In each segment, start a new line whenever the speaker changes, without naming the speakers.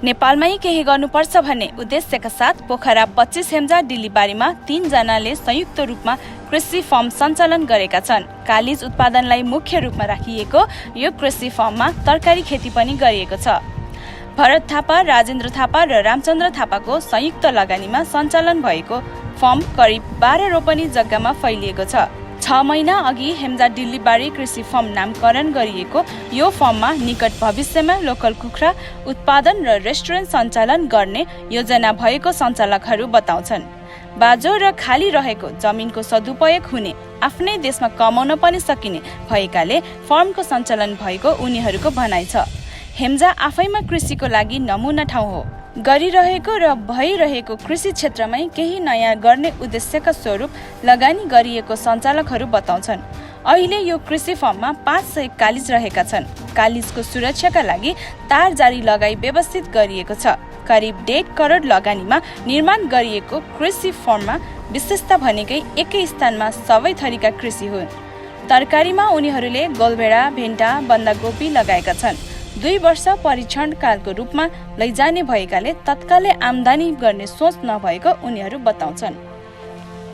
नेपालमै केही गर्नुपर्छ भन्ने उद्देश्यका साथ पोखरा 25 हेम्जा डिलीबारीमा 3 जनाले संयुक्त रूपमा कृषि फर्म सञ्चालन गरेका छन्। कालिज उत्पादनलाई मुख्य रूपमा राखिएको यो कृषि फर्ममा तरकारी खेती पनि गरिएको छ। भरत थापा, राजेन्द्र थापा र रामचन्द्र थापाको संयुक्त लगानीमा सञ्चालन भएको फर्म करिब 12 रोपनी जग्गामा फैलिएको छ। 6 महिना अघि हेम्जा डिल्लीबारी कृषि फर्म नामकरण गरिएको यो फर्ममा निकट भविष्यमा लोकल कुखुरा उत्पादन र रेस्टुरेन्ट सञ्चालन गर्ने योजना भएको सञ्चालकहरू बताउँछन्। बाजो र खाली रहेको जमिनको सदुपयोग हुने, आफ्नै देशमा कमाउन पनि सकिने भएकाले फर्मको सञ्चालन भएको उनीहरूको भनाइ छ। हेम्जा आफैमा कृषिको लागि नमुना ठाउँ हो। गरिरहेको र भइरहेको कृषि क्षेत्रमै केही नयाँ गर्ने उद्देश्यका स्वरूप लगानी गरिएको सञ्चालकहरू बताउँछन्। अहिले यो कृषि फर्ममा 500 कालिज रहेका छन्। कालिजको सुरक्षाका लागि तार जारी लगाई व्यवस्थित गरिएको छ। करिब 1.5 करोड लगानीमा निर्माण गरिएको कृषि फर्ममा विशेषता भनेकै एकै स्थानमा सबै थरीका कृषि हुन्। तरकारीमा उनीहरूले गोलभेडा, भेन्टा, बन्दाकोपी लगाएका छन्। 2 वर्ष परीक्षण कालको रूपमा लैजाने भएकाले तत्कालै आम्दानी गर्ने सोच नभएको उनीहरू बताउँछन्।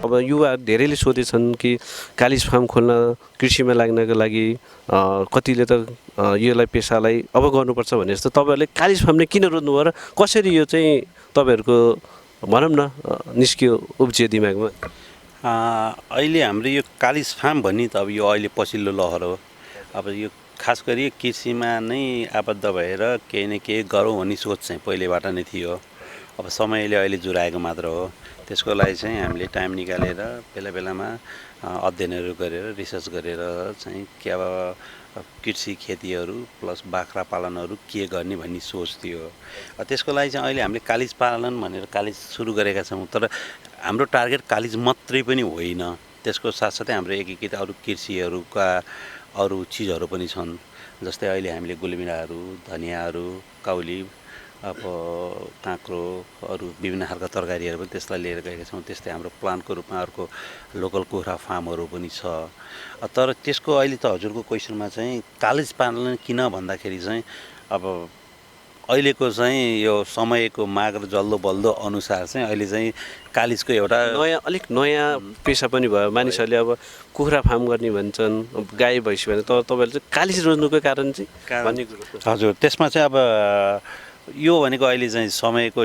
अब युवा धेरैले सोधेछन् कि कालिज फार्म खोल्न, कृषिमा लाग्नको लागि कतिले त यसलाई पेसालाई अब गर्नुपर्छ भने जस्तो तपाईँहरूले कालिज फार्मले किन रोज्नुभयो र कसरी यो चाहिँ तपाईँहरूको भनौँ न निस्क्यो उब्जियो दिमागमा?
अहिले हाम्रो यो कालिज फार्म भन्ने त अब यो अहिले पछिल्लो लहर हो। अब यो खास गरी कृषिमा नै आबद्ध भएर केही न केही गरौँ भन्ने सोच चाहिँ पहिलेबाट नै थियो। अब समयले अहिले जुराएको मात्र हो। त्यसको लागि चाहिँ हामीले टाइम निकालेर बेला बेलामा अध्ययनहरू गरेर रिसर्च गरेर चाहिँ के अब कृषि खेतीहरू प्लस बाख्रा पालनहरू के गर्ने भन्ने सोच थियो। त्यसको लागि चाहिँ अहिले हामीले कालिज पालन भनेर कालिज सुरु गरेका छौँ। तर हाम्रो टार्गेट कालिज मात्रै पनि होइन, त्यसको साथसाथै हाम्रो एकीकृत अरू कृषिहरूका अरू चिजहरू पनि छन्। जस्तै अहिले हामीले गुलबिराहरू, धनियाँहरू, काउली, अब काँक्रो, अरू विभिन्न खालका तरकारीहरू पनि त्यसलाई लिएर गएका छौँ। त्यस्तै हाम्रो प्लान्टको रूपमा अर्को लोकल कुखुरा फार्महरू पनि छ। तर त्यसको अहिले त हजुरको क्वेसनमा चाहिँ कालिज पालन किन भन्दाखेरि चाहिँ अब अहिलेको चाहिँ यो समयको माग र जल्दो बल्दो अनुसार चाहिँ अहिले चाहिँ कालिजको एउटा
अलिक नयाँ पेसा पनि भयो। मानिसहरूले अब कुखुरा फार्म गर्ने भन्छन्, गाई भैँसी भने तर तपाईँहरूले चाहिँ कालिज रोज्नुको कारण चाहिँ भन्ने कुरो?
हजुर, त्यसमा चाहिँ अब यो भनेको अहिले चाहिँ समयको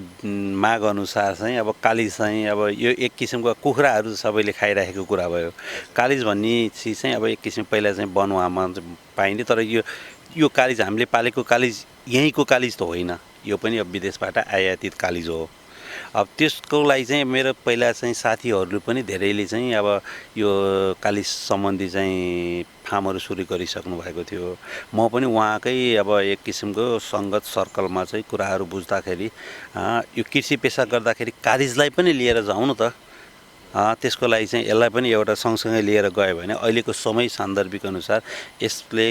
माग अनुसार चाहिँ अब कालिज चाहिँ अब यो एक किसिमको कुखुराहरू सबैले खाइरहेको कुरा भयो। कालिज भन्ने चिज चाहिँ अब एक किसिम पहिला चाहिँ बनवामा पाइने, तर यो कालिज हामीले पालेको कालिज यहीँको कालिज त होइन, यो पनि अब विदेशबाट आयातित कालिज हो। अब त्यसको लागि चाहिँ मेरो पहिला चाहिँ साथीहरूले पनि धेरैले चाहिँ अब यो कालिज सम्बन्धी चाहिँ फार्महरू सुरु गरिसक्नु भएको थियो। म पनि उहाँकै अब एक किसिमको सङ्गत सर्कलमा चाहिँ कुराहरू बुझ्दाखेरि यो कृषि पेसा गर्दाखेरि कालिजलाई पनि लिएर जाउँ न त, त्यसको लागि चाहिँ यसलाई पनि एउटा सँगसँगै लिएर गयो भने अहिलेको समय सान्दर्भिक अनुसार यसले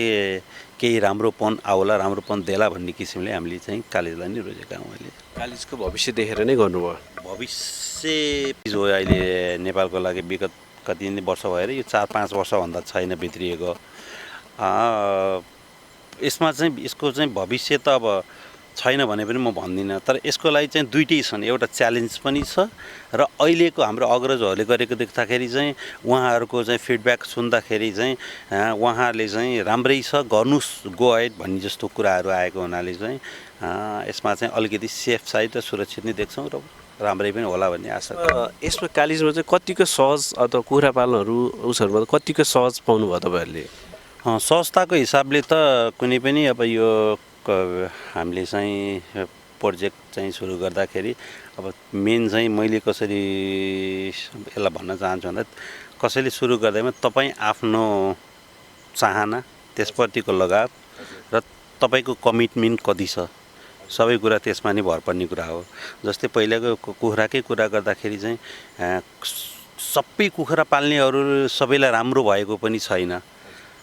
केही राम्रोपन आउला, राम्रोपन देला भन्ने किसिमले हामीले चाहिँ कालिजलाई नै रोजेका हौँ। अहिले
कालिजको भविष्य देखेर नै गर्नुभयो?
भविष्य हो अहिले नेपालको लागि विगत कति वर्ष भएर यो 4-5 वर्षभन्दा छैन भित्रिएको। यसमा चाहिँ यसको चाहिँ भविष्य त अब छैन भने पनि म भन्दिनँ, तर यसको लागि चाहिँ दुइटै छन्। एउटा च्यालेन्ज पनि छ र अहिलेको हाम्रो अग्रजहरूले गरेको देख्दाखेरि चाहिँ उहाँहरूको चाहिँ फिडब्याक सुन्दाखेरि चाहिँ उहाँहरूले चाहिँ राम्रै छ, गर्नुस्, गो अहेड भन्ने जस्तो कुराहरू आएको हुनाले चाहिँ यसमा चाहिँ अलिकति सेफ साइड र सुरक्षित नै देख्छौँ र राम्रै पनि होला भन्ने आशा।
यसमा कालिजमा चाहिँ कतिको सहज अथवा कुखुरा पालनहरू उसहरूमा कतिको सहज पाउनुभयो तपाईँहरूले?
सहजताको हिसाबले त कुनै पनि अब यो हामीले चाहिँ प्रोजेक्ट चाहिँ सुरु गर्दाखेरि अब मेन चाहिँ मैले कसरी यसलाई भन्न चाहन्छु भन्दा कसैले सुरु गर्दैमा तपाईँ आफ्नो चाहना, त्यसप्रतिको लगाव र तपाईँको कमिटमेन्ट कति छ, सबै कुरा त्यसमा नै भर पर्ने कुरा हो। जस्तै पहिलाको कुखुराकै कुरा गर्दाखेरि चाहिँ सबै कुखुरा पाल्नेहरू सबैलाई राम्रो भएको पनि छैन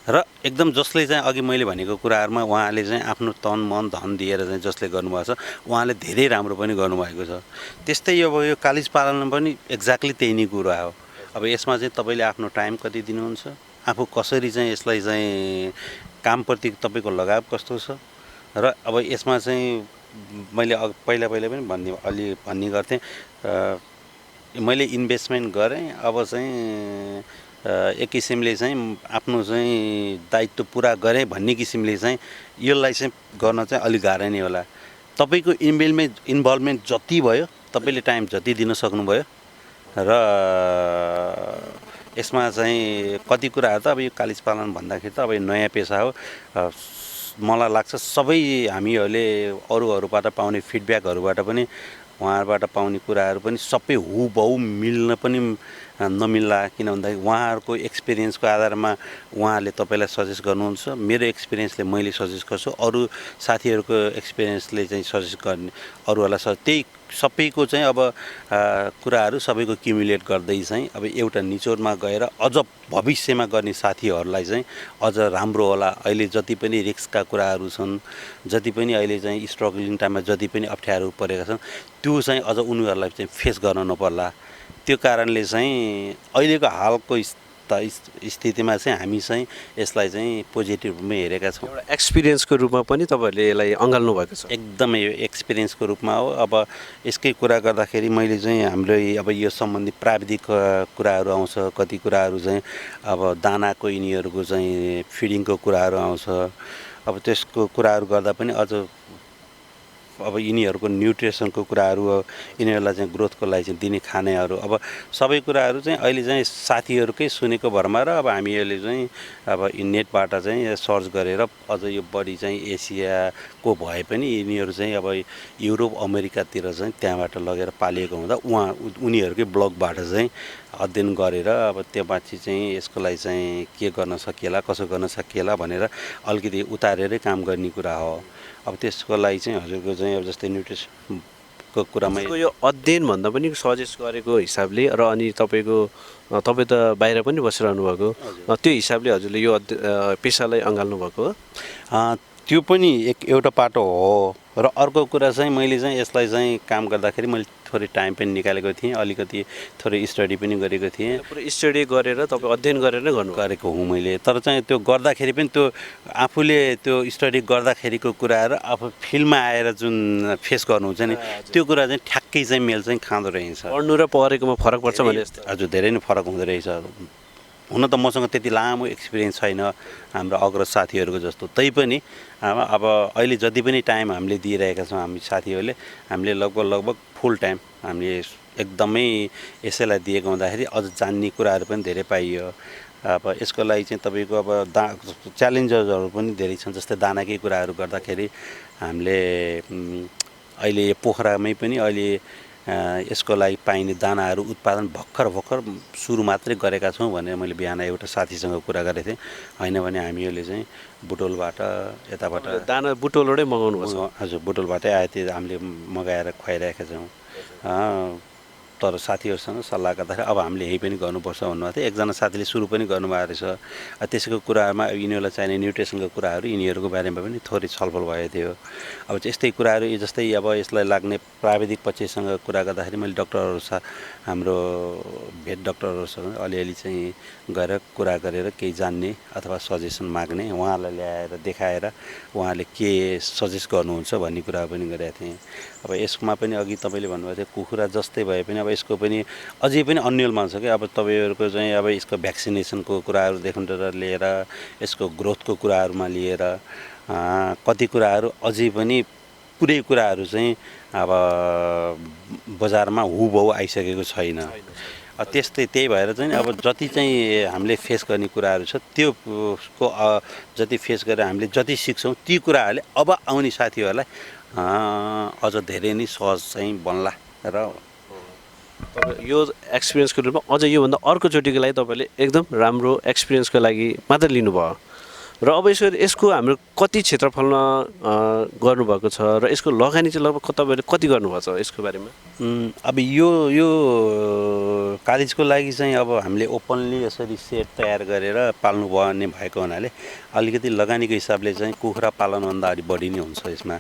र एकदम जसले चाहिँ अघि मैले भनेको कुराहरूमा उहाँले चाहिँ आफ्नो तन मन धन दिएर चाहिँ जसले गर्नुभएको छ उहाँले धेरै राम्रो पनि गर्नुभएको छ। त्यस्तै अब यो कालिज पालन पनि एक्ज्याक्टली त्यही नै कुरा हो। अब यसमा चाहिँ तपाईँले आफ्नो टाइम कति दिनुहुन्छ, आफू कसरी चाहिँ यसलाई चाहिँ कामप्रति तपाईँको लगाव कस्तो छ र अब यसमा चाहिँ मैले पहिला पनि भन्ने गर्थेँ मैले इन्भेस्टमेन्ट गरेँ अब चाहिँ एक किसिमले चाहिँ आफ्नो चाहिँ दायित्व पुरा गरेँ भन्ने किसिमले चाहिँ यसलाई चाहिँ गर्न चाहिँ अलिक गाह्रो नै होला। तपाईँको इन्भल्भमेन्ट जति भयो तपाईँले टाइम जति दिन सक्नुभयो र यसमा चाहिँ कति कुराहरू त अब यो कालिज पालन भन्दाखेरि त अब यो नयाँ पेसा हो। मलाई लाग्छ सबै हामीहरूले अरूहरूबाट पाउने फिडब्याकहरूबाट पनि उहाँहरूबाट पाउने कुराहरू पनि सबै हुबहु मिल्न पनि नमिल्ला, किन भन्दाखेरि उहाँहरूको एक्सपिरियन्सको आधारमा उहाँहरूले तपाईँलाई सजेस्ट गर्नुहुन्छ, मेरो एक्सपिरियन्सले मैले सजेस्ट गर्छु, अरू साथीहरूको एक्सपिरियन्सले चाहिँ सजेस्ट गर्ने अरूहरूलाई त्यही सबैको चाहिँ अब कुराहरू सबैको क्युमुलेट गर्दै चाहिँ अब एउटा निचोडमा गएर अझ भविष्यमा गर्ने साथीहरूलाई चाहिँ अझ राम्रो होला। अहिले जति पनि रिस्कका कुराहरू छन्, जति पनि अहिले चाहिँ स्ट्रगलिङ टाइममा जति पनि अप्ठ्यारो परेका छन् त्यो चाहिँ अझ उनीहरूलाई चाहिँ फेस गर्न नपर्ला। त्यो कारणले चाहिँ अहिलेको हालको स्थितिमा चाहिँ हामी चाहिँ यसलाई चाहिँ पोजिटिभ रूपमा हेरेका छौँ।
एउटा एक्सपिरियन्सको रूपमा पनि तपाईँहरूले यसलाई अँगाल्नु भएको छ।
एकदमै यो एक्सपिरियन्सको रूपमा हो। अब यसकै कुरा गर्दाखेरि मैले चाहिँ हाम्रो अब यो सम्बन्धी प्राविधिक कुराहरू आउँछ, कति कुराहरू चाहिँ अब दानाको यिनीहरूको चाहिँ फिडिङको कुराहरू आउँछ। अब त्यसको कुराहरू गर्दा पनि अझ अब यिनीहरूको न्युट्रिसनको कुराहरू, यिनीहरूलाई चाहिँ ग्रोथको लागि चाहिँ दिने खानेहरू, अब सबै कुराहरू चाहिँ अहिले चाहिँ साथीहरूकै सुनेको भरमा र अब हामीहरूले चाहिँ अब नेटबाट चाहिँ सर्च गरेर अझ यो बढी चाहिँ एसियाको भए पनि यिनीहरू चाहिँ अब युरोप अमेरिकातिर चाहिँ त्यहाँबाट लगेर पालिएको हुँदा उनीहरूकै ब्लगबाट चाहिँ अध्ययन गरेर अब त्यो माथि चाहिँ यसको लागि चाहिँ के गर्न सकिएला, कसो गर्न सकिएला भनेर अलिकति उतारेरै काम गर्ने कुरा हो। अब त्यसको लागि चाहिँ हजुरको चाहिँ अब जस्तै न्युट्रिसनको कुरामा
यो अध्ययन भन्दा पनि सजेस्ट गरेको हिसाबले र अनि तपाईँ त बाहिर पनि बसिरहनु भएको, त्यो हिसाबले हजुरले यो पेसालाई अँगाल्नु भएको हो?
त्यो पनि एउटा पाटो हो। र अर्को कुरा चाहिँ मैले चाहिँ यसलाई चाहिँ काम गर्दाखेरि मैले थोरै टाइम पनि निकालेको थिएँ, अलिकति थोरै स्टडी पनि गरेको थिएँ।
पुरै स्टडी गरेर तपाईँ अध्ययन गरेर नै
गरेको हुँ मैले। तर चाहिँ त्यो गर्दाखेरि पनि त्यो आफूले त्यो स्टडी गर्दाखेरिको कुराहरू आफू फिल्डमा आएर जुन फेस गर्नुहुन्छ नि त्यो कुरा चाहिँ ठ्याक्कै चाहिँ मेल चाहिँ खाँदो रहेछ।
पढ्नु र पढेकोमा फरक पर्छ भने
हजुर धेरै नै फरक हुँदो रहेछ। हुन त मसँग त्यति लामो एक्सपिरियन्स छैन हाम्रो अग्रज साथीहरूको जस्तो, तैपनि अब अहिले जति पनि टाइम हामीले दिइरहेका छौँ हामी साथीहरूले, हामीले लगभग फुल टाइम हामीले एकदमै यसैलाई दिएको हुँदाखेरि अझ जान्ने कुराहरू पनि धेरै पाइयो। अब यसको लागि चाहिँ तपाईँको अब च्यालेन्जेसहरू पनि धेरै छन्। जस्तै दानाकै कुराहरू गर्दाखेरि हामीले अहिले पोखरामै पनि अहिले यसको लागि पाइने दानाहरू उत्पादन भर्खर सुरु मात्रै गरेका छौँ भनेर मैले बिहान एउटा साथीसँग कुरा गरेको थिएँ। होइन भने हामीहरूले चाहिँ बुटोलबाट यताबाट
दाना बुटोलबाटै मगाउनु पर्छ।
हजुर बुटोलबाटै आयो त्यो हामीले मगाएर खुवाइरहेका छौँ। तर साथीहरूसँग सल्लाह गर्दाखेरि अब हामीले यही पनि गर्नुपर्छ भन्नुभएको थियो। एकजना साथीले सुरु पनि गर्नुभएको रहेछ। त्यसको कुरामा यिनीहरूलाई चाहिने न्युट्रिसनको कुराहरू यिनीहरूको बारेमा पनि थोरै छलफल भएको थियो। अब यस्तै कुराहरू जस्तै अब यसलाई लाग्ने प्राविधिक पक्षसँग कुरा गर्दाखेरि मैले डक्टरहरू हाम्रो भेट डक्टरहरूसँग अलिअलि चाहिँ गएर कुरा गरेर केही जान्ने अथवा सजेसन माग्ने, उहाँलाई ल्याएर देखाएर उहाँले के सजेस्ट गर्नुहुन्छ भन्ने कुरा पनि गरेका थिएँ। अब यसमा पनि अघि तपाईँले भन्नुभएको थियो कुखुरा जस्तै भए पनि अब यसको पनि अझै पनि अन्यलमा छ कि अब तपाईँहरूको चाहिँ अब यसको भ्याक्सिनेसनको कुराहरूदेखि लिएर यसको ग्रोथको कुराहरूमा लिएर कति कुराहरू अझै पनि पुरै कुराहरू चाहिँ अब बजारमा हुबहु आइसकेको छैन। त्यही भएर चाहिँ अब जति चाहिँ हामीले फेस गर्ने कुराहरू छ त्योको जति फेस गरेर हामीले जति सिक्छौँ ती कुराहरूले अब आउने साथीहरूलाई अझ धेरै नै सहज चाहिँ बन्ला। र
यो एक्सपिरियन्सको रूपमा अझ योभन्दा अर्कोचोटिको लागि तपाईँले एकदम राम्रो एक्सपिरियन्सको लागि मात्र लिनुभयो र अब यसको हाम्रो कति क्षेत्रफलमा गर्नुभएको छ र यसको लगानी चाहिँ लगभग तपाईँले कति गर्नुभएको छ यसको बारेमा?
अब यो कालिजको लागि चाहिँ अब हामीले ओपनली यसरी सेट तयार गरेर पाल्नुपर्ने भएको हुनाले अलिकति लगानीको हिसाबले चाहिँ कुखुरा पालनभन्दा अलि बढी नै हुन्छ यसमा।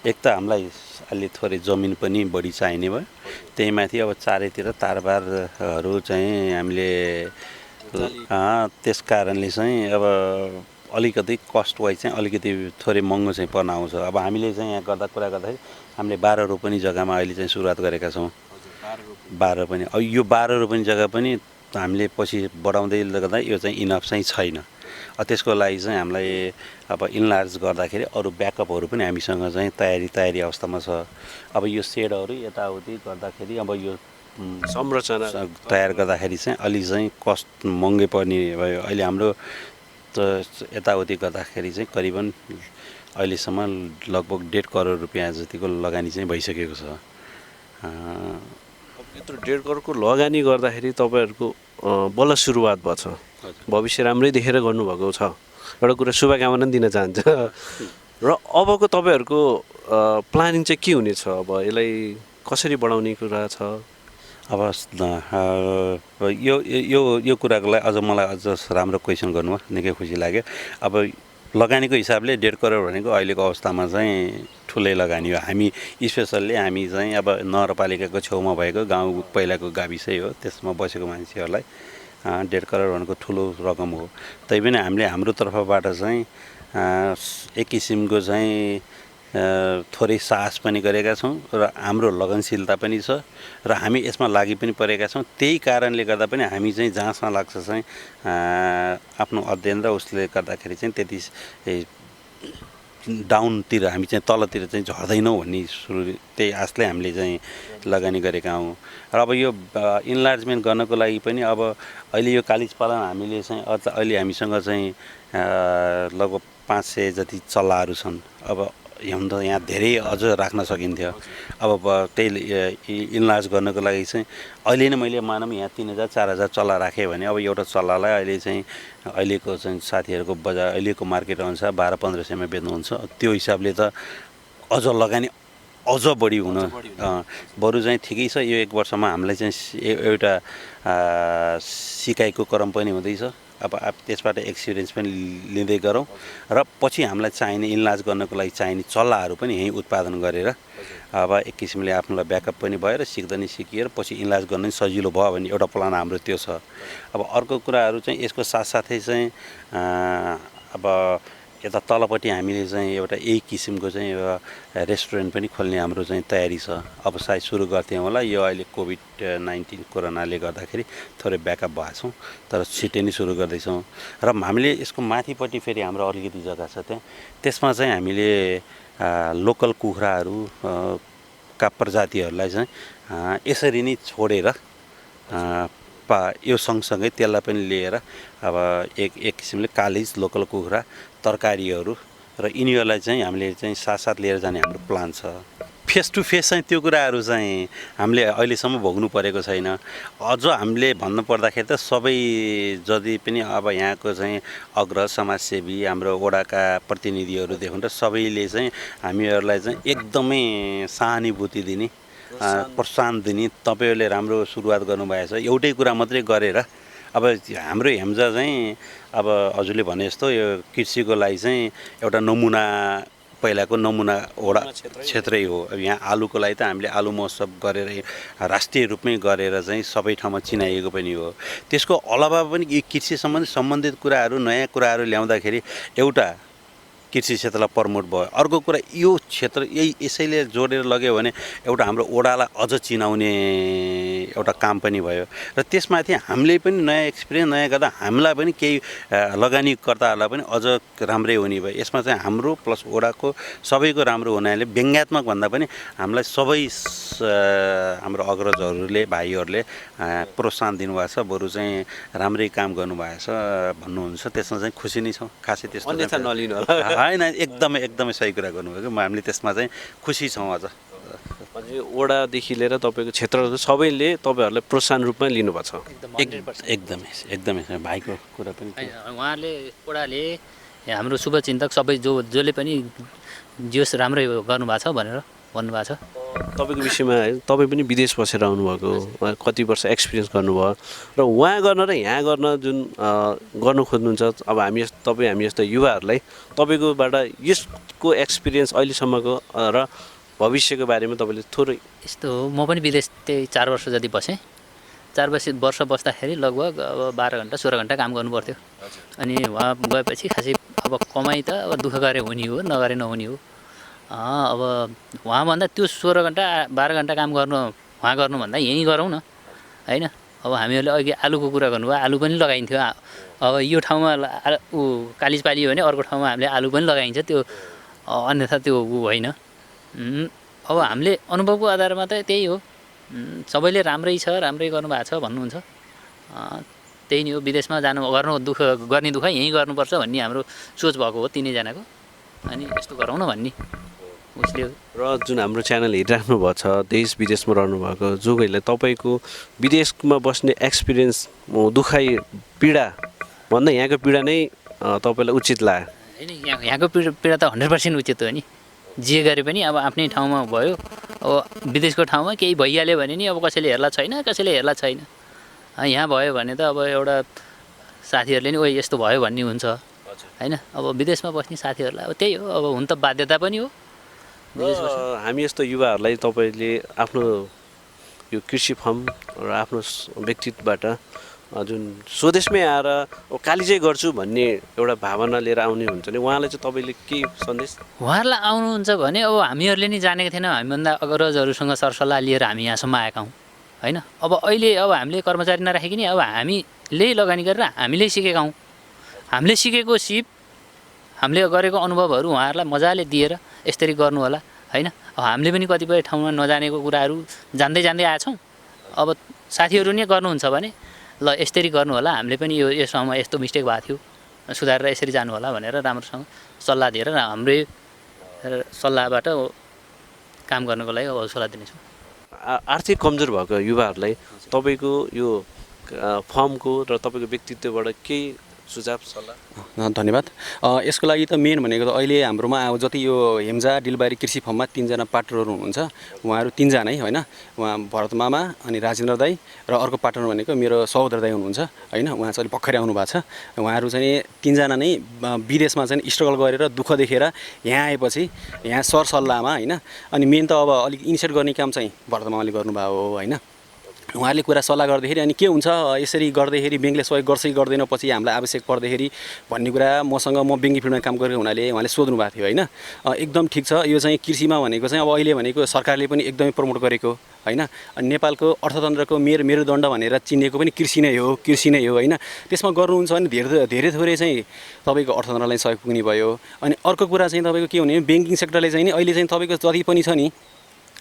एक त हामीलाई अलि थोरै जमिन पनि बढी चाहिने भयो, त्यही माथि अब चारैतिर तारबारहरू चाहिँ हामीले त्यस कारणले चाहिँ अब अलिकति कस्ट वाइज चाहिँ अलिकति थोरै महँगो चाहिँ पर्न आउँछ। अब हामीले चाहिँ यहाँ कुरा गर्दाखेरि हामीले 12 रोपनी जग्गामा अहिले चाहिँ सुरुवात गरेका छौँ। 12 रोपनी, अब यो 12 रोपनी जग्गा पनि हामीले पछि बढाउँदै गर्दा यो चाहिँ इनफ चाहिँ छैन। त्यसको लागि चाहिँ हामीलाई अब इन्लार्ज गर्दाखेरि अरू ब्याकअपहरू पनि हामीसँग चाहिँ तयारी अवस्थामा छ। अब यो सेडहरू यताउति गर्दाखेरि अब यो
संरचना
तयार गर्दाखेरि चाहिँ अलि चाहिँ कस्ट महँगै पर्ने भयो। अहिले हाम्रो यताउति गर्दाखेरि चाहिँ करिबन अहिलेसम्म लगभग 1.5 करोड रुपियाँ जतिको लगानी चाहिँ भइसकेको छ।
यत्रो 1.5 करोडको लगानी गर्दाखेरि तपाईँहरूको बल्ल सुरुवात भएको छ, भविष्य राम्रै देखेर गर्नुभएको छ। एउटा कुरा शुभकामना दिन चाहन्छ। र अबको तपाईँहरूको प्लानिङ चाहिँ के हुनेछ? अब यसलाई कसरी बढाउने कुरा छ?
अब यो कुराको लागि अझ मलाई अझ राम्रो क्वेसन गर्नुभयो, निकै खुसी लाग्यो। अब लगानीको हिसाबले 1.5 करोड भनेको अहिलेको अवस्थामा चाहिँ ठुलै लगानी हो। हामी स्पेसल्ली हामी चाहिँ अब नगरपालिकाको छेउमा भएको गाउँ पहिलाको गाविसै हो, त्यसमा बसेको मान्छेहरूलाई 1.5 करोड भनेको ठुलो रकम हो। तैपनि हामीले हाम्रो तर्फबाट चाहिँ एक किसिमको चाहिँ थोरै साहस पनि गरेका छौँ र हाम्रो लगनशीलता पनि छ र हामी यसमा लागि पनि परेका छौँ। त्यही कारणले गर्दा पनि हामी चाहिँ जहाँसम्म लाग्छ चाहिँ आफ्नो अध्ययन र उसले गर्दाखेरि चाहिँ त्यति डाउनतिर हामी चाहिँ तलतिर चाहिँ झर्दैनौँ भन्ने सुरु त्यही आशले हामीले चाहिँ लगानी गरेका हौँ। र अब यो इन्लार्जमेन्ट गर्नको लागि पनि अब अहिले यो कालिज पालन हामीले चाहिँ अझ अहिले हामीसँग चाहिँ लगभग 500 जति चल्लाहरू छन्। अब यहाँ धेरै अझ राख्न सकिन्थ्यो। अब त्यही इन्लार्ज गर्नको लागि चाहिँ अहिले नै मैले मानौँ यहाँ 3000-4000 चल्ला राखेँ भने अब एउटा चल्लालाई अहिले चाहिँ अहिलेको चाहिँ साथीहरूको बजार अहिलेको मार्केट अनुसार 1200-1500मा बेच्नुहुन्छ। त्यो हिसाबले त अझ लगानी अझ बढी हुन बरु चाहिँ ठिकै छ। यो 1 वर्षमा हामीलाई चाहिँ एउटा सिकाइको क्रम पनि हुँदैछ। अब त्यसबाट एक्सपिरियन्स पनि लिँदै गरौँ र पछि हामीलाई चाहिने इन्लार्ज गर्नको लागि चाहिने चल्लाहरू पनि यहीँ उत्पादन गरेर अब एक किसिमले आफूलाई ब्याकअप पनि भयो र सिक्दा नि सिकिएर पछि इन्लार्ज गर्न पनि सजिलो भयो भन्ने एउटा प्लान हाम्रो त्यो छ। अब अर्को कुराहरू चाहिँ यसको साथसाथै चाहिँ अब यता तलपट्टि हामीले चाहिँ एउटा यही किसिमको चाहिँ एउटा रेस्टुरेन्ट पनि खोल्ने हाम्रो चाहिँ तयारी छ। अब सायद सुरु गर्थ्यौँ होला, यो अहिले कोभिड-19 कोरोनाले गर्दाखेरि थोरै ब्याकअप भएको छौँ, तर छिटै नै सुरु गर्दैछौँ। र हामीले यसको माथिपट्टि फेरि हाम्रो अलिकति जग्गा छ त्यसमा चाहिँ हामीले लोकल कुखुराहरू का प्रजातिहरूलाई चाहिँ यसरी नै छोडेर यो सँगसँगै त्यसलाई पनि लिएर अब एक किसिमले कालिज लोकल कुखुरा तरकारीहरू र यिनीहरूलाई चाहिँ हामीले चाहिँ साथ लिएर जाने हाम्रो प्लान छ। फेस टु फेस चाहिँ त्यो कुराहरू चाहिँ हामीले अहिलेसम्म भोग्नु परेको छैन। अझ हामीले भन्नु पर्दाखेरि त सबै जति पनि अब यहाँको चाहिँ अग्रज समाजसेवी हाम्रो वडाका प्रतिनिधिहरूदेखि र सबैले चाहिँ हामीहरूलाई चाहिँ एकदमै सहानुभूति दिने प्रोत्साहन दिने, तपाईँहरूले राम्रो सुरुवात गर्नुभएको छ। एउटै कुरा मात्रै गरेर अब हाम्रो हेम्जा चाहिँ अब हजुरले भने जस्तो यो कृषिको लागि चाहिँ एउटा नमुना पहिलाको नमुना वडा क्षेत्रै हो। अब यहाँ आलुको लागि त हामीले आलु महोत्सव गरेर राष्ट्रिय रूपमै गरेर चाहिँ सबै ठाउँमा चिनाइएको पनि हो। त्यसको अलावा पनि यी कृषि सम्बन्धित कुराहरू नयाँ कुराहरू ल्याउँदाखेरि एउटा कृषि क्षेत्रलाई प्रमोट भयो। अर्को कुरा यो क्षेत्र यसैले जोडेर लग्यो भने एउटा हाम्रो ओडालाई अझ चिनाउने एउटा काम पनि भयो र त्यसमाथि हामीले पनि नयाँ एक्सपिरियन्स नयाँ गर्दा हामीलाई पनि केही लगानीकर्ताहरूलाई पनि अझ राम्रै हुने भयो। यसमा चाहिँ हाम्रो प्लस ओडाको सबैको राम्रो हुनाले व्यङ्ग्यात्मक भन्दा पनि हामीलाई सबै हाम्रो अग्रजहरूले भाइहरूले प्रोत्साहन दिनुभएको छ, बरु चाहिँ राम्रै काम गर्नुभएको छ भन्नुहुन्छ। त्यसमा चाहिँ खुसी नै छौँ। खासै त्यस्तो
नलिनु होला
होइन, एकदमै सही कुरा गर्नुभयो। हामीले त्यसमा चाहिँ खुसी छौँ। अझ
वडादेखि लिएर तपाईँको क्षेत्रहरू सबैले तपाईँहरूलाई प्रोत्साहन रूपमा लिनुभएको छ।
एकदमै भाइको कुरा पनि
उहाँहरूले वडाले हाम्रो शुभचिन्तक सबै जसले पनि जोस् राम्रै गर्नुभएको छ भनेर भन्नुभएको छ।
तपाईँको विषयमा तपाईँ पनि विदेश बसेर आउनुभएको, कति वर्ष एक्सपिरियन्स गर्नुभयो र वहाँ गर्न र यहाँ गर्न जुन गर्नु खोज्नुहुन्छ, अब हामी जस्तो युवाहरूलाई तपाईँकोबाट यसको एक्सपिरियन्स अहिलेसम्मको र भविष्यको बारेमा तपाईँले थोरै
यस्तो हो। म पनि विदेश त्यही 4 वर्ष जति बसेँ। 4 वर्ष बस्दाखेरि लगभग अब 12 घन्टा 16 घन्टा काम गर्नु पर्थ्यो। अनि वहाँ गएपछि खासै अब कमाइ त अब दुःख गरे हुने हो, नगरे नहुने हो। अब उहाँभन्दा त्यो 16 घन्टा 12 घन्टा काम गर्नु उहाँ गर्नुभन्दा यहीँ गरौँ न होइन। अब हामीहरूले अघि आलुको कुरा गर्नुभयो, आलु पनि लगाइन्थ्यो। अब यो ठाउँमा कालिज पालियो भने अर्को ठाउँमा हामीले आलु पनि लगाइन्छ, त्यो अन्यथा त्यो होइन। अब हामीले अनुभवको आधारमा त त्यही हो, सबैले राम्रै छ, राम्रै गर्नुभएको छ भन्नुहुन्छ। त्यही नै हो, विदेशमा गर्नु गर्ने दुःख यहीँ गर्नुपर्छ भन्ने हाम्रो सोच भएको हो तिनैजनाको। अनि यस्तो गरौँ न भन्ने उसले।
र जुन हाम्रो च्यानल हेरिराख्नु भएको छ, देश विदेशमा रहनुभएको जो कोहीलाई तपाईँको विदेशमा बस्ने एक्सपिरियन्स दुखाइ पीडा भन्दा यहाँको पीडा नै तपाईँलाई उचित लाग्यो?
होइन, यहाँको पीडा त 100% उचित हो नि। जे गरे पनि अब आफ्नै ठाउँमा भयो, अब विदेशको ठाउँमा केही भइहाल्यो भने नि अब कसैले हेर्ला छैन, कसैले हेर्ला छैन। यहाँ भयो भने त अब एउटा साथीहरूले नि ओइ यस्तो भयो भन्ने हुन्छ होइन। अब विदेशमा बस्ने साथीहरूलाई अब त्यही हो, अब हुन त बाध्यता पनि हो।
हामी यस्तो युवाहरूलाई तपाईँले आफ्नो यो कृषि फर्म र आफ्नो व्यक्तित्वबाट जुन स्वदेशमै आएर कालिजै गर्छु भन्ने एउटा भावना लिएर आउने हुन्छ नि, उहाँलाई चाहिँ तपाईँले के सन्देश?
उहाँहरूलाई आउनुहुन्छ भने अब हामीहरूले नि जानेको थिएनौँ, हामीभन्दा अग्रजहरूसँग सरसल्लाह लिएर हामी यहाँसम्म आएका हौँ होइन। अब अहिले अब हामीले कर्मचारी नराखिकन अब हामीले लगानी गरेर हामीले सिकेका हौँ। हामीले सिकेको सिप, हामीले गरेको अनुभवहरू उहाँहरूलाई मजाले दिएर यसरी गर्नु होला होइन। अब हामीले पनि कतिपय ठाउँमा नजानेको कुराहरू जान्दै जान्दै आएछौँ। अब साथीहरू नै गर्नुहुन्छ भने ल यसरी गर्नु होला, हामीले पनि यो ठाउँमा यस्तो मिस्टेक भएको थियो, सुधारेर यसरी जानु होला भनेर राम्रोसँग सल्लाह दिएर हाम्रै सल्लाहबाट काम गर्नको लागि हौसला दिनेछौँ।
आर्थिक कमजोर भएको युवाहरूलाई तपाईँको यो फर्मको र तपाईँको व्यक्तित्वबाट केही सुझाव सल्लाह?
धन्यवाद। यसको लागि त मेन भनेको त अहिले हाम्रोमा जति यो हेम्जा डिलबारी कृषि फर्ममा 3जना पार्टनरहरू हुनुहुन्छ, उहाँहरू 3जनै होइन। उहाँ भरत मामा अनि राजेन्द्र दाई र अर्को पार्टनर भनेको मेरो सहोदर दाई हुनुहुन्छ होइन। उहाँ चाहिँ भर्खरै आउनु भएको छ। उहाँहरू चाहिँ 3जना नै विदेशमा चाहिँ स्ट्रगल गरेर दुःख देखेर यहाँ आएपछि यहाँ सरसल्लाहमा होइन। अनि मेन त अब अलिक इनिसिएट गर्ने काम चाहिँ भरत मामाले गर्नुभएको हो होइन। उहाँहरूले कुरा सल्लाह गर्दाखेरि अनि के हुन्छ यसरी गर्दाखेरि ब्याङ्कले सहयोग गर्छ कि गर्दैन पछि हामीलाई आवश्यक पर्दाखेरि भन्ने कुरा मसँग म ब्याङ्किङ फिल्डमा काम गरेको हुनाले उहाँले सोध्नु भएको थियो होइन। एकदम ठिक छ, यो चाहिँ कृषिमा भनेको चाहिँ अब अहिले भनेको सरकारले पनि एकदमै प्रमोट गरेको होइन। अनि नेपालको अर्थतन्त्रको मेरुदण्ड भनेर चिनिएको पनि कृषि नै हो होइन। त्यसमा गर्नुहुन्छ भने धेरै थोरै चाहिँ तपाईँको अर्थतन्त्रलाई सहयोग पुग्ने भयो। अनि अर्को कुरा चाहिँ तपाईँको के हुने, ब्याङ्किङ सेक्टरले चाहिँ नि अहिले चाहिँ तपाईँको जति पनि छ नि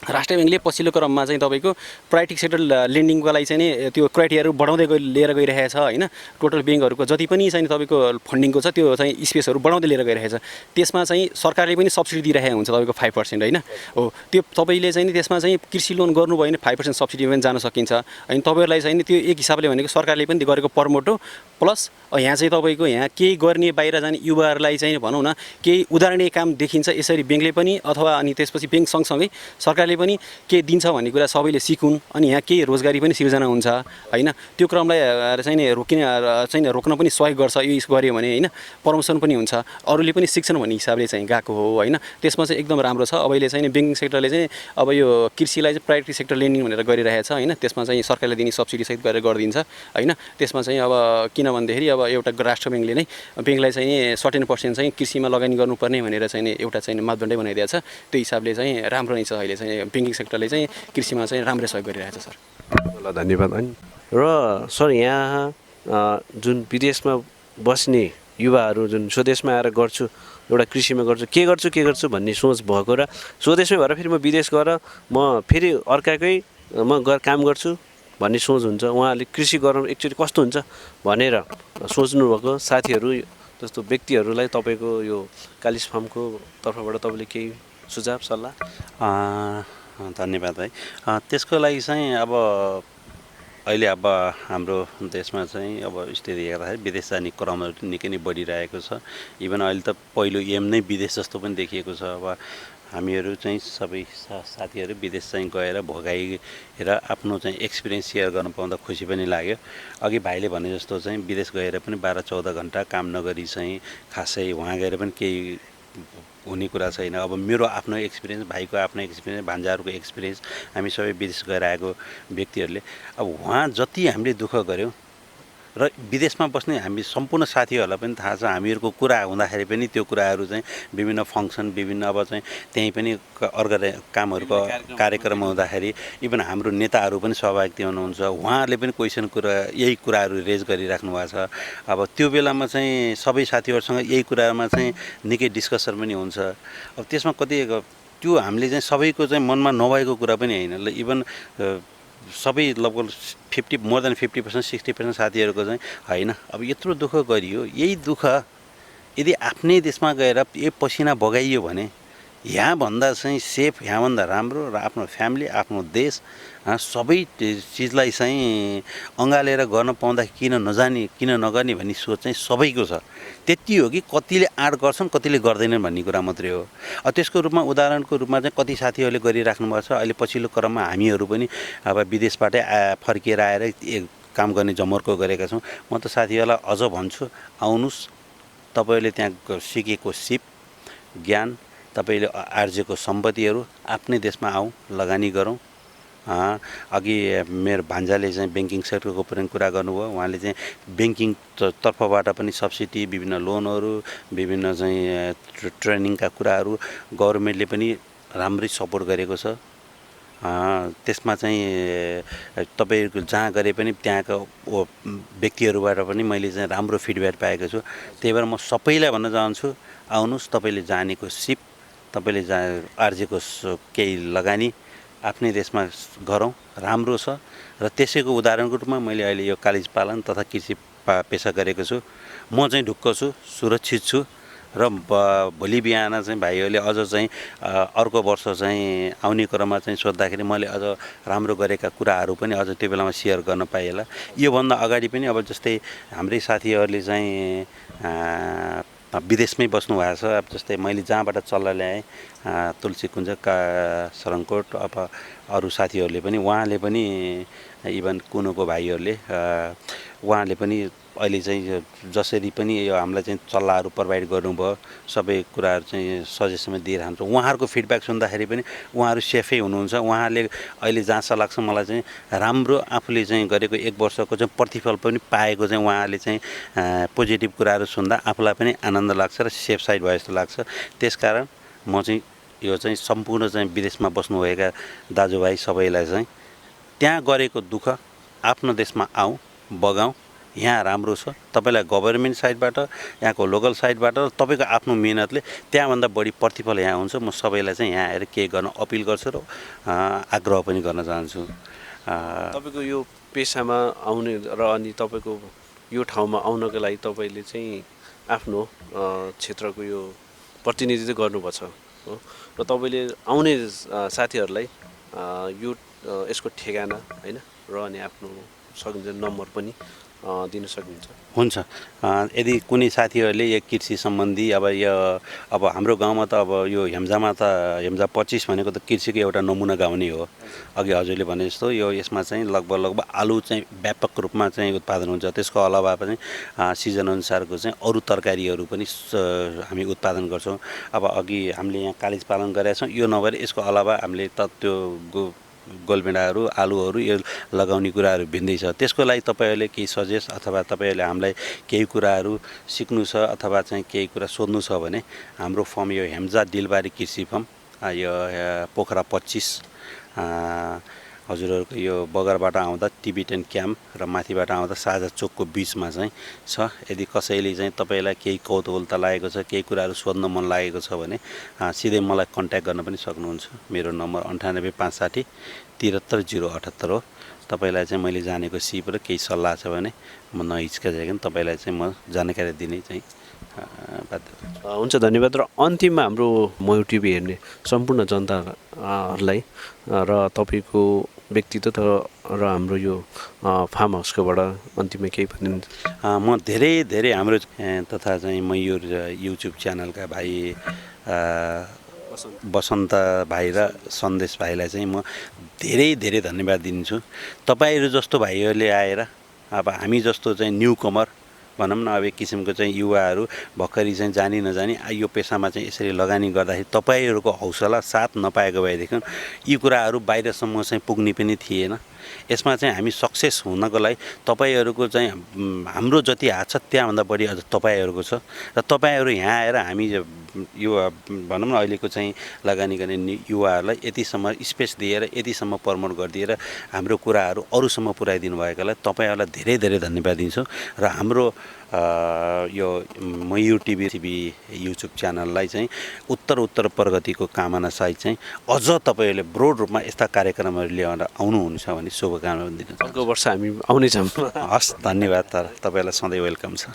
राष्ट्रिय ब्याङ्कले पछिल्लो क्रममा चाहिँ तपाईँको प्राइभेट सेक्टर लेन्डिङको लागि चाहिँ नि त्यो क्राइटेरियाहरू बढाउँदै लिएर गइरहेको छ होइन। टोटल ब्याङ्कहरूको जति पनि चाहिँ तपाईँको फन्डिङको छ त्यो चाहिँ स्पेसहरू बढाउँदै लिएर गइरहेको छ। त्यसमा चाहिँ सरकारले पनि सब्सिडी दिइरहेको हुन्छ तपाईँको 5% होइन हो। त्यो तपाईँले चाहिँ नि त्यसमा चाहिँ कृषि लोन गर्नुभयो भने 5% सब्सिडीमा पनि जान सकिन्छ। अनि तपाईँहरूलाई चाहिँ नि त्यो एक हिसाबले भनेको सरकारले पनि गरेको प्रमोट हो। प्लस यहाँ चाहिँ तपाईँको यहाँ केही गर्ने बाहिर जाने युवाहरूलाई चाहिँ भनौँ न केही उदाहरणीय काम देखिन्छ यसरी ब्याङ्कले पनि अथवा अनि त्यसपछि ब्याङ्क सँगसँगै सरकारले पनि के दिन्छ भन्ने कुरा सबैले सिकुन् अनि यहाँ केही रोजगारी पनि सिर्जना हुन्छ होइन। त्यो क्रमलाई चाहिँ रोक्न पनि सहयोग गर्छ यो गऱ्यो भने होइन। प्रमोसन पनि हुन्छ, अरूले पनि सिक्छन् भन्ने हिसाबले चाहिँ गएको हो होइन। त्यसमा चाहिँ एकदम राम्रो छ। अब अहिले चाहिँ ब्याङ्किङ सेक्टरले चाहिँ अब यो कृषिलाई चाहिँ प्राइभेट सेक्टर लेन्डिङ भनेर गरिरहेको छ होइन। त्यसमा चाहिँ सरकारले दिने सब्सिडी सहित गरेर गरिदिन्छ होइन। त्यसमा चाहिँ अब किन भन्दाखेरि अब एउटा राष्ट्र ब्याङ्कले नै ब्याङ्कलाई चाहिँ 17% चाहिँ कृषिमा लगानी गर्नुपर्ने भनेर चाहिँ एउटा चाहिँ मापदण्डै बनाइदिएको छ। त्यो हिसाबले चाहिँ राम्रो नै छ। अहिले चाहिँ ब्याङ्किङ सेक्टरले चाहिँ कृषिमा चाहिँ राम्रै सहयोग गरिरहेको छ सर।
ल धन्यवाद। र सर यहाँ जुन विदेशमा बस्ने युवाहरू जुन स्वदेशमा आएर गर्छु एउटा कृषिमा गर्छु के गर्छु भन्ने सोच भएको र स्वदेशमै भएर फेरि म विदेश गएर म फेरि अर्काकै काम गर्छु भन्ने सोच हुन्छ, उहाँहरूले कृषि गर्नु एक्चुअली कस्तो हुन्छ भनेर सोच्नुभएको साथीहरू जस्तो व्यक्तिहरूलाई तपाईँको यो कालिज फार्मको तर्फबाट तपाईँले केही सुझाव सल्लाह?
धन्यवाद भाइ। त्यसको लागि चाहिँ अब अहिले अब हाम्रो देशमा चाहिँ अब स्थिति हेर्दाखेरि विदेश जाने क्रमहरू निकै नै बढिरहेको छ। इभन अहिले त पहिलो एम नै विदेश जस्तो पनि देखिएको छ। अब हामीहरू चाहिँ सबै साथीहरू विदेश चाहिँ गएर भोगाएर आफ्नो चाहिँ एक्सपिरियन्स सेयर गर्न पाउँदा खुसी पनि लाग्यो। अघि भाइले भने जस्तो चाहिँ विदेश गएर पनि 12-14 घन्टा काम नगरी चाहिँ खासै वहाँ गएर पनि केही हुने कुरा छैन। अब मेरो आफ्नो एक्सपिरियन्स, भाइको आफ्नो एक्सपिरियन्स, भान्जाहरूको एक्सपिरियन्स, हामी सबै विदेश गएर आएको व्यक्तिहरूले अब वहाँ जति हामीले दुःख गऱ्यौँ र र विदेशमा बस्ने हामी सम्पूर्ण साथीहरूलाई पनि थाहा छ हामीहरूको कुरा हुँदाखेरि पनि त्यो कुराहरू चाहिँ विभिन्न फङ्सन विभिन्न अब चाहिँ त्यहीँ पनि कामहरूको कार्यक्रम हुँदाखेरि इभन हाम्रो नेताहरू पनि सहभागी हुनुहुन्छ उहाँहरूले पनि क्वेसन कुरा यही कुराहरू रेज गरिराख्नु भएको छ अब त्यो बेलामा चाहिँ सबै साथीहरूसँग यही कुरामा चाहिँ निकै डिस्कसन पनि हुन्छ अब त्यसमा कति त्यो हामीले चाहिँ सबैको चाहिँ मनमा नभएको कुरा पनि होइन ल इभन सबै लगभग 50 मोर देन 50% 60% साथीहरूको चाहिँ होइन अब यत्रो दुःख गरियो यही दुःख यदि आफ्नै देशमा गएर यही पसिना बगाइयो भने यहाँभन्दा चाहिँ सेफ यहाँभन्दा राम्रो र आफ्नो फ्यामिली आफ्नो देश सबै चिजलाई चाहिँ अँगालेर गर्न पाउँदा किन नजाने किन नगर्ने भन्ने सोच चाहिँ सबैको छ त्यति हो कि कतिले आँट गर्छन् कतिले गर्दैनन् भन्ने कुरा मात्रै हो त्यसको रूपमा उदाहरणको रूपमा चाहिँ कति साथीहरूले गरिराख्नु भएको छ अहिले पछिल्लो क्रममा हामीहरू पनि अब विदेशबाटै फर्किएर आएर काम गर्ने जमर्को गरेका छौँ म त साथीहरूलाई अझ भन्छु आउनुहोस् तपाईँहरूले त्यहाँ सिकेको सिप ज्ञान तपाईँले आर्जेको सम्पत्तिहरू आफ्नै देशमा आउँ लगानी गरौँ अघि मेरो भान्जाले चाहिँ ब्याङ्किङ सेक्टरको पनि कुरा गर्नुभयो उहाँले चाहिँ ब्याङ्किङ तर्फबाट पनि सब्सिडी विभिन्न लोनहरू विभिन्न चाहिँ ट्रेनिङका कुराहरू गभर्मेन्टले पनि राम्रै सपोर्ट गरेको छ त्यसमा चाहिँ तपाईँहरूको जहाँ गरे पनि त्यहाँको व्यक्तिहरूबाट पनि मैले चाहिँ राम्रो फिडब्याक पाएको छु त्यही भएर म सबैलाई भन्न चाहन्छु आउनुहोस् तपाईँले जानेको सिप तपाईँले आर्जेको केही लगानी आफ्नै देशमा गरौँ राम्रो छ र त्यसैको उदाहरणको रूपमा मैले अहिले यो कालिज पालन तथा कृषि पेसा गरेको छु म चाहिँ ढुक्क छु सुरक्षित छु र भोलि बिहान चाहिँ भाइहरूले अझ चाहिँ अर्को वर्ष चाहिँ आउने क्रममा चाहिँ सोद्धाखेरि मैले अझ राम्रो गरेका कुराहरू पनि अझ त्यो बेलामा सेयर गर्न पाएला योभन्दा अगाडि पनि अब जस्तै हाम्रै साथीहरूले चाहिँ विदेशमै बस्नु भएको छ अब जस्तै मैले जहाँबाट चल्ला ल्याएँ तुलसी कुञ्ज सरङकोट अब अरू साथीहरूले पनि उहाँले पनि इभन कुनुको भाइहरूले उहाँले पनि अहिले चाहिँ जसरी पनि यो हामीलाई चाहिँ चल्लाहरू प्रोभाइड गर्नुभयो सबै कुराहरू चाहिँ सजेसनमा दिइरहन्छ उहाँहरूको फिडब्याक सुन्दाखेरि पनि उहाँहरू सेफै हुनुहुन्छ उहाँले अहिले जहाँसम्म लाग्छ मलाई चाहिँ राम्रो आफूले चाहिँ गरेको 1 वर्षको चाहिँ प्रतिफल पनि पाएको चाहिँ उहाँहरूले चाहिँ पोजिटिभ कुराहरू सुन्दा आफूलाई पनि आनन्द लाग्छ र सेफ साइड भयो जस्तो लाग्छ त्यसकारण म चाहिँ यो चाहिँ सम्पूर्ण चाहिँ विदेशमा बस्नुभएका दाजुभाइ सबैलाई चाहिँ त्यहाँ गरेको दुःख आफ्नो देशमा आउँ बगाउँ यहाँ राम्रो छ तपाईलाई गभर्नमेन्ट साइडबाट यहाँको लोकल साइडबाट तपाईको आफ्नो मेहनतले त्यहाँभन्दा बढी प्रतिफल यहाँ हुन्छ म सबैलाई चाहिँ यहाँ आएर केही गर्न अपिल गर्छु र आग्रह पनि गर्न चाहन्छु
तपाईको यो पेसामा आउने र अनि तपाईको यो ठाउँमा आउनको लागि तपाईले चाहिँ आफ्नो क्षेत्रको यो प्रतिनिधित्व गर्नुपर्छ हो र तपाईले आउने साथीहरूलाई यो यसको ठेगाना हैन र अनि आफ्नो सकिन्छ नम्बर पनि दिन सक्नुहुन्छ
हुन्छ यदि कुनै साथीहरूले यो कृषि सम्बन्धी अब हाम्रो गाउँमा त अब यो हेम्जामा त हेम्जा 25 भनेको त कृषिको एउटा नमुना गाउँ नै हो अघि हजुरले भने जस्तो यो यसमा चाहिँ लगभग आलु चाहिँ व्यापक रूपमा चाहिँ उत्पादन हुन्छ त्यसको अलावा पनि सिजन अनुसारको चाहिँ अरू तरकारीहरू पनि हामी उत्पादन गर्छौँ अब अघि हामीले यहाँ कालिज पालन गरेका छौँ यो नभएर यसको अलावा हामीले त त्यो गोलभेडाहरू आलुहरू यो लगाउने कुराहरू भिन्दै छ त्यसको लागि तपाईहरूले केही सजेस्ट अथवा तपाईहरूले हामीलाई केही कुराहरू सिक्नु छ अथवा चाहिँ केही कुरा सोध्नु छ भने हाम्रो फर्म यो हेम्जा डिलबारी कृषि फर्म यो पोखरा 25 हजुरहरूको यो बगरबाट आउँदा टिबिटेन क्याम्प र माथिबाट आउँदा साझा चोकको बिचमा चाहिँ छ यदि कसैले चाहिँ तपाईँलाई केही कौतूहलता लागेको छ केही कुराहरू सोध्न मन लागेको छ भने सिधै मलाई कन्ट्याक्ट गर्न पनि सक्नुहुन्छ मेरो नम्बर 98 560 73078 हो तपाईलाई चाहिँ मैले जानेको सिप र केही सल्लाह छ भने म नहिचकिचाइकन तपाईलाई चाहिँ म जानकारी दिने चाहिँ
हुन्छ धन्यवाद र अन्तिममा हाम्रो मयू टिभी हेर्ने सम्पूर्ण जनताहरूलाई र तपाईको व्यक्तित्व र हाम्रो यो फार्म हाउसकोबाट अन्तिममा केही भनिदिनु
म धेरै हाम्रो तथा चाहिँ मयूर युट्युब च्यानलका भाइ बसन्त भाइ र सन्देश भाइलाई चाहिँ म धेरै धन्यवाद दिन्छु तपाईहरु जस्तो भाइहरूले आएर अब हामी जस्तो चाहिँ न्यू कमर भनौँ न अब एक किसिमको चाहिँ युवाहरू भर्खरी चाहिँ जानी नजानी यो पेसामा चाहिँ यसरी लगानी गर्दाखेरि तपाईँहरूको हौसला साथ नपाएको भएदेखि यी कुराहरू बाहिरसम्म चाहिँ पुग्ने पनि थिएन। यसमा चाहिँ हामी सक्सेस हुनको लागि तपाईँहरूको चाहिँ हाम्रो जति हात छ त्यहाँभन्दा बढी अझ तपाईँहरूको छ र तपाईँहरू यहाँ आएर हामी यो भनौँ न अहिलेको चाहिँ लगानी गर्ने युवाहरूलाई यतिसम्म स्पेस दिएर यतिसम्म प्रमोट गरिदिएर हाम्रो कुराहरू अरूसम्म पुर्याइदिनु भएकोलाई तपाईँहरूलाई धेरै धेरै धन्यवाद दिन्छु र हाम्रो यो मयूर टिभी युट्युब च्यानललाई चाहिँ उत्तर प्रगतिको कामनासहित चाहिँ अझ तपाईँहरूले ब्रोड रूपमा यस्ता कार्यक्रमहरू ल्याएर आउनुहुन्छ भने शुभकामना दिन चाहन्छु।
अर्को वर्ष हामी आउनेछौँ।
हस्, धन्यवाद। तर तपाईँलाई सधैँ वेलकम छ।